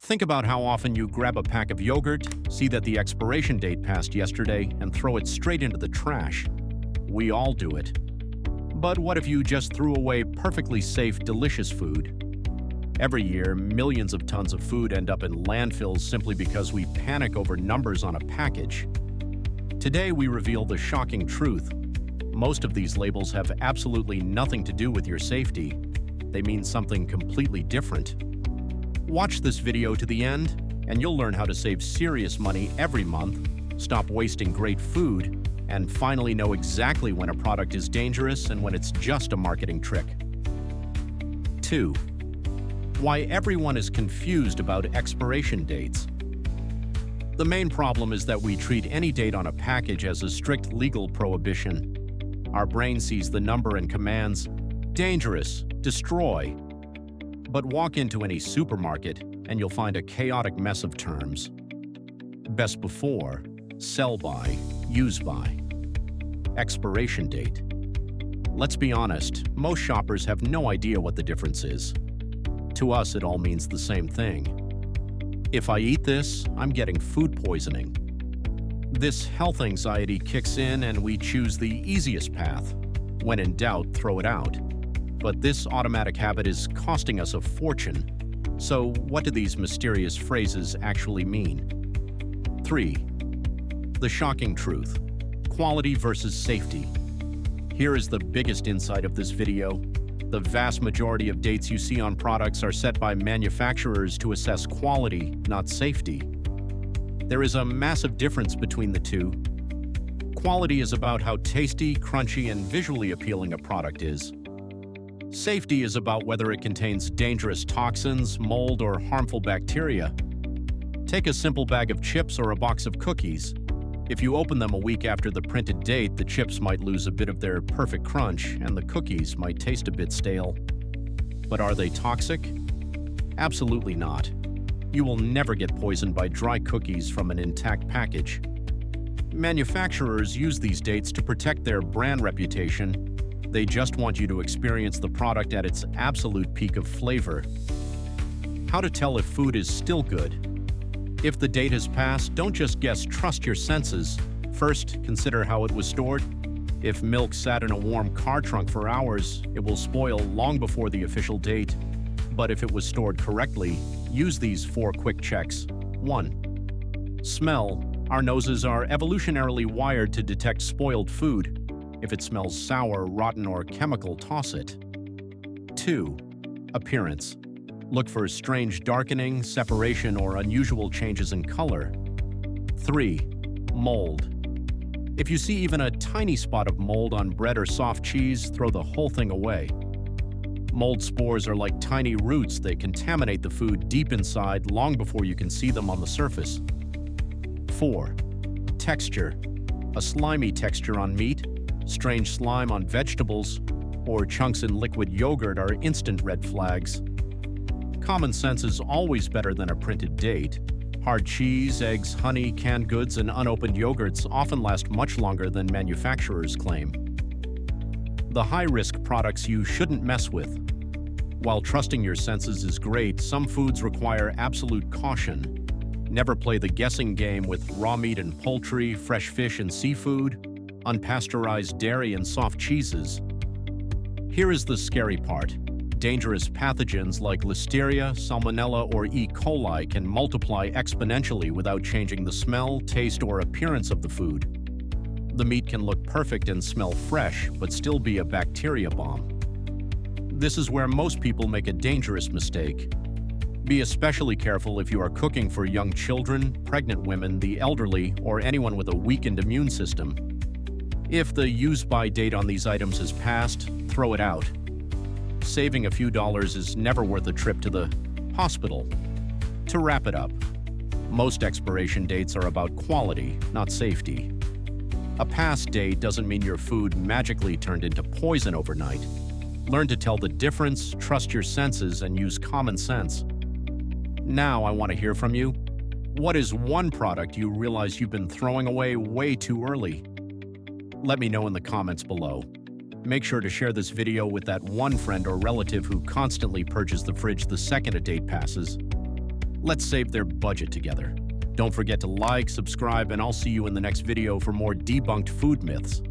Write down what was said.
Think about how often you grab a pack of yogurt, see that the expiration date passed yesterday, and throw it straight into the trash. We all do it. But what if you just threw away perfectly safe, delicious food? Every year, millions of tons of food end up in landfills simply because we panic over numbers on a package. Today, we reveal the shocking truth. Most of these labels have absolutely nothing to do with your safety. They mean something completely different. Watch this video to the end, and you'll learn how to save serious money every month, stop wasting great food, and finally know exactly when a product is dangerous and when it's just a marketing trick. 2. Why everyone is confused about expiration dates. The main problem is that we treat any date on a package as a strict legal prohibition. Our brain sees the number and commands, dangerous, destroy. But walk into any supermarket and you'll find a chaotic mess of terms. Best before, sell by, use by. Expiration date. Let's be honest, most shoppers have no idea what the difference is. To us, it all means the same thing. If I eat this, I'm getting food poisoning. This health anxiety kicks in and we choose the easiest path. When in doubt, throw it out. But this automatic habit is costing us a fortune. So what do these mysterious phrases actually mean? 3. The shocking truth. Quality versus safety. Here is the biggest insight of this video. The vast majority of dates you see on products are set by manufacturers to assess quality, not safety. There is a massive difference between the two. Quality is about how tasty, crunchy, and visually appealing a product is. Safety is about whether it contains dangerous toxins, mold, or harmful bacteria. Take a simple bag of chips or a box of cookies. If you open them a week after the printed date, the chips might lose a bit of their perfect crunch and the cookies might taste a bit stale. But are they toxic? Absolutely not. You will never get poisoned by dry cookies from an intact package. Manufacturers use these dates to protect their brand reputation. They just want you to experience the product at its absolute peak of flavor. How to tell if food is still good? If the date has passed, don't just guess, trust your senses. First, consider how it was stored. If milk sat in a warm car trunk for hours, it will spoil long before the official date. But if it was stored correctly, use these 4 quick checks. 1. Smell. Our noses are evolutionarily wired to detect spoiled food. If it smells sour, rotten, or chemical, toss it. 2. Appearance. Look for strange darkening, separation, or unusual changes in color. 3. Mold. If you see even a tiny spot of mold on bread or soft cheese, throw the whole thing away. Mold spores are like tiny roots. They contaminate the food deep inside long before you can see them on the surface. 4. Texture. A slimy texture on meat, strange slime on vegetables, or chunks in liquid yogurt are instant red flags. Common sense is always better than a printed date. Hard cheese, eggs, honey, canned goods, and unopened yogurts often last much longer than manufacturers claim. The high-risk products you shouldn't mess with. While trusting your senses is great, some foods require absolute caution. Never play the guessing game with raw meat and poultry, fresh fish and seafood, unpasteurized dairy and soft cheeses. Here is the scary part. Dangerous pathogens like Listeria, Salmonella, or E. coli can multiply exponentially without changing the smell, taste, or appearance of the food. The meat can look perfect and smell fresh, but still be a bacteria bomb. This is where most people make a dangerous mistake. Be especially careful if you are cooking for young children, pregnant women, the elderly, or anyone with a weakened immune system. If the use-by date on these items has passed, throw it out. Saving a few dollars is never worth a trip to the hospital. To wrap it up, most expiration dates are about quality, not safety. A past date doesn't mean your food magically turned into poison overnight. Learn to tell the difference, trust your senses, and use common sense. Now I want to hear from you. What is one product you realize you've been throwing away way too early? Let me know in the comments below. Make sure to share this video with that one friend or relative who constantly purges the fridge the second a date passes. Let's save their budget together. Don't forget to like, subscribe, and I'll see you in the next video for more debunked food myths.